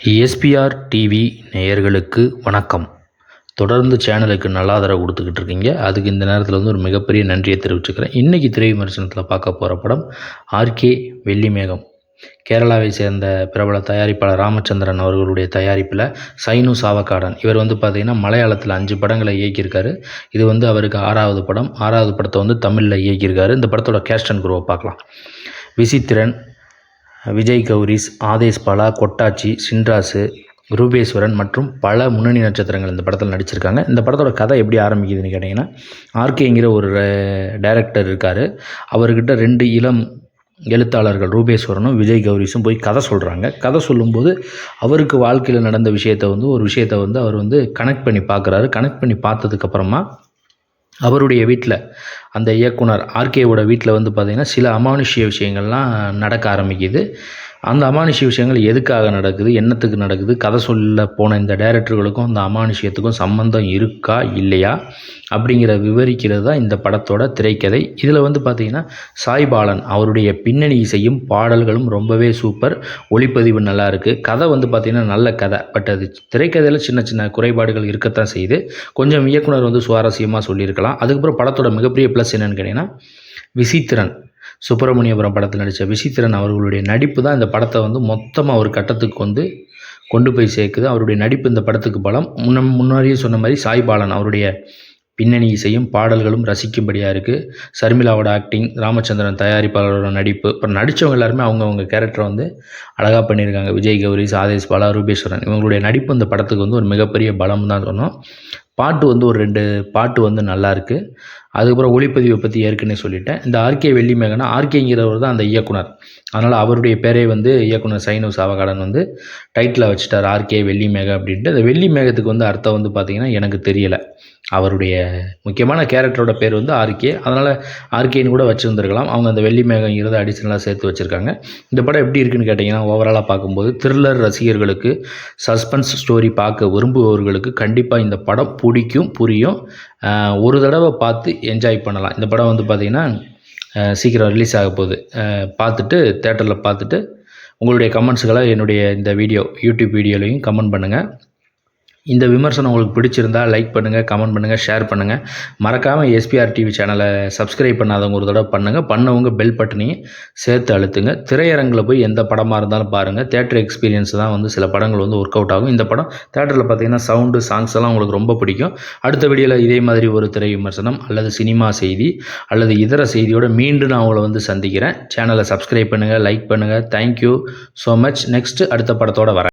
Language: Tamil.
எஸ்பிஆர் டிவி நேயர்களுக்கு வணக்கம். தொடர்ந்து சேனலுக்கு நல்ல ஆதரவு கொடுத்துக்கிட்டு இருக்கீங்க. அதுக்கு இந்த நேரத்தில் வந்து ஒரு மிகப்பெரிய நன்றியை தெரிவிச்சுக்கிறேன். இன்றைக்கி திரை விமர்சனத்தில் பார்க்க போகிற படம் ஆர்கே வெள்ளிமேகம். கேரளாவை சேர்ந்த பிரபல தயாரிப்பாளர் ராமச்சந்திரன் அவர்களுடைய தயாரிப்பில் சைனு சாவக்காடன் இவர் வந்து பார்த்திங்கன்னா மலையாளத்தில் 5 படங்களை இயக்கியிருக்காரு. இது வந்து அவருக்கு 6வது படம். 6வது படத்தை வந்து தமிழில் இயக்கியிருக்காரு. இந்த படத்தோட கேஸ்ட் அண்ட் குரூவை பார்க்கலாம். விசித்திரன், விஜய் கௌரிஸ், ஆதேஷ் பாலா, கொட்டாச்சி, சின்ராசு, ரூபேஸ்வரன் மற்றும் பல முன்னணி நட்சத்திரங்கள் இந்த படத்தில் நடிச்சிருக்காங்க. இந்த படத்தோட கதை எப்படி ஆரம்பிக்குதுன்னு கேட்டிங்கன்னா, ஆர்கேங்கிற ஒரு டைரக்டர் இருக்கார். அவர்கிட்ட 2 இளம் எழுத்தாளர்கள் ரூபேஸ்வரனும் விஜய் கௌரிஸும் போய் கதை சொல்கிறாங்க. கதை சொல்லும்போது அவருக்கு வாழ்க்கையில் நடந்த ஒரு விஷயத்தை வந்து அவர் வந்து கனெக்ட் பண்ணி பார்க்குறாரு. கனெக்ட் பண்ணி பார்த்ததுக்கப்புறமா அவருடைய வீட்டில், அந்த இயக்குனர் ஆர்கேவோட வீட்டில் வந்து பார்த்திங்கன்னா சில அமானுஷ்ய விஷயங்கள்லாம் நடக்க ஆரம்பிக்குது. அந்த அமானுஷ்ய விஷயங்கள் எதுக்காக நடக்குது, என்னத்துக்கு நடக்குது, கதை சொல்ல போன இந்த டைரக்டர்களுக்கும் அந்த அமானுஷ்யத்துக்கும் சம்மந்தம் இருக்கா இல்லையா அப்படிங்கிற விவரிக்கிறது தான் இந்த படத்தோட திரைக்கதை. இதில் வந்து பார்த்திங்கன்னா சாய்பாலன் அவருடைய பின்னணி இசையும் பாடல்களும் ரொம்பவே சூப்பர். ஒளிப்பதிவு நல்லா இருக்குது. கதை வந்து பார்த்திங்கன்னா நல்ல கதை. பட் அது திரைக்கதையில் சின்ன சின்ன குறைபாடுகள் இருக்கத்தான் செய்யுது. கொஞ்சம் இயக்குனர் வந்து சுவாரஸ்யமாக சொல்லியிருக்கலாம். அதுக்கப்புறம் படத்தோட மிகப்பெரிய ப்ளஸ் என்னென்னு கேட்டிங்கன்னா, விசித்திரன் சுப்பிரமணியபுரம் படத்தில் நடித்த விசித்திரன் அவர்களுடைய நடிப்பு தான் இந்த படத்தை வந்து மொத்தமாக ஒரு கட்டத்துக்கு வந்து கொண்டு போய் சேர்க்குது. அவருடைய நடிப்பு இந்த படத்துக்கு பலம். முன்னாடியே சொன்ன மாதிரி சாய்பாலன் அவருடைய பின்னணி இசையும் பாடல்களும் ரசிக்கும்படியாக இருக்குது. சர்மிளாவோட ஆக்டிங், ராமச்சந்திரன் தயாரிப்பாளரோட நடிப்பு, அப்புறம் நடித்தவங்க எல்லாருமே அவங்கவுங்க கேரக்டரை வந்து அழகாக பண்ணியிருக்காங்க. விஜய் கௌரிஸ், ஆதேஷ் பாலா, ரூபேஸ்வரன் இவங்களுடைய நடிப்பு இந்த படத்துக்கு வந்து ஒரு மிகப்பெரிய பலம் தான் சொன்னோம். பாட்டு வந்து ஒரு 2 பாட்டு வந்து நல்லாயிருக்கு. அதுக்கப்புறம் ஒளிப்பதிவை பற்றி ஏற்கனவே சொல்லிட்டேன். இந்த ஆர்கே வெள்ளிமேகனா, ஆர்கேங்கிறவர் தான் அந்த இயக்குனர். அதனால் அவருடைய பேரே வந்து இயக்குனர் சைனு சாவகாடன் வந்து டைட்டில் வச்சுட்டார் ஆர்கே வெள்ளிமேகம் அப்படின்ட்டு. அந்த வெள்ளிமேகத்துக்கு வந்து அர்த்தம் வந்து பார்த்திங்கன்னா எனக்கு தெரியலை. அவருடைய முக்கியமான கேரக்டரோட பேர் வந்து ஆர்கே, அதனால் ஆர்கேன்னு கூட வச்சுருந்துருக்கலாம். அவங்க அந்த வெள்ளிமேகங்கிறத அடிஷனலாக சேர்த்து வச்சுருக்காங்க. இந்த படம் எப்படி இருக்குன்னு கேட்டிங்கன்னா, ஓவராலாக பார்க்கும்போது த்ரில்லர் ரசிகர்களுக்கு, சஸ்பென்ஸ் ஸ்டோரி பார்க்க விரும்புபவர்களுக்கு கண்டிப்பாக இந்த படம் பிடிக்கும், புரியும். ஒரு தடவை பார்த்து என்ஜாய் பண்ணலாம். இந்த படம் வந்து பார்த்திங்கன்னா சீக்கிரம் ரிலீஸ் ஆக போகுது. பார்த்துட்டு தேட்டரில் பார்த்துட்டு உங்களுடைய கமெண்ட்ஸுகளை என்னுடைய இந்த யூடியூப் வீடியோலையும் கமெண்ட் பண்ணுங்கள். இந்த விமர்சனம் உங்களுக்கு பிடிச்சிருந்தா லைக் பண்ணுங்கள், கமெண்ட் பண்ணுங்கள், ஷேர் பண்ணுங்கள். மறக்காமல் எஸ்பிஆர் டிவி சேனலை சப்ஸ்கிரைப் பண்ணாதவங்க ஒரு தடவை பண்ணுங்கள். பண்ணவங்க பெல் பட்டனையும் சேர்த்து அழுத்துங்க. திரையரங்கில் போய் எந்த படமாக இருந்தாலும் பாருங்கள். தேட்டர் எக்ஸ்பீரியன்ஸ் தான் வந்து சில படங்கள் வந்து ஒர்க் அவுட் ஆகும். இந்த படம் தேட்டரில் பார்த்திங்கன்னா சவுண்டு, சாங்ஸ் எல்லாம் உங்களுக்கு ரொம்ப பிடிக்கும். அடுத்த வீடியோவில் இதே மாதிரி ஒரு திரை விமர்சனம் அல்லது சினிமா செய்தி அல்லது இதர செய்தியோடு மீண்டும் நான் உங்களை வந்து சந்திக்கிறேன். சேனலை சப்ஸ்கிரைப் பண்ணுங்கள், லைக் பண்ணுங்கள். Thank you so much. நெக்ஸ்ட்டு அடுத்த படத்தோடு வரேன்.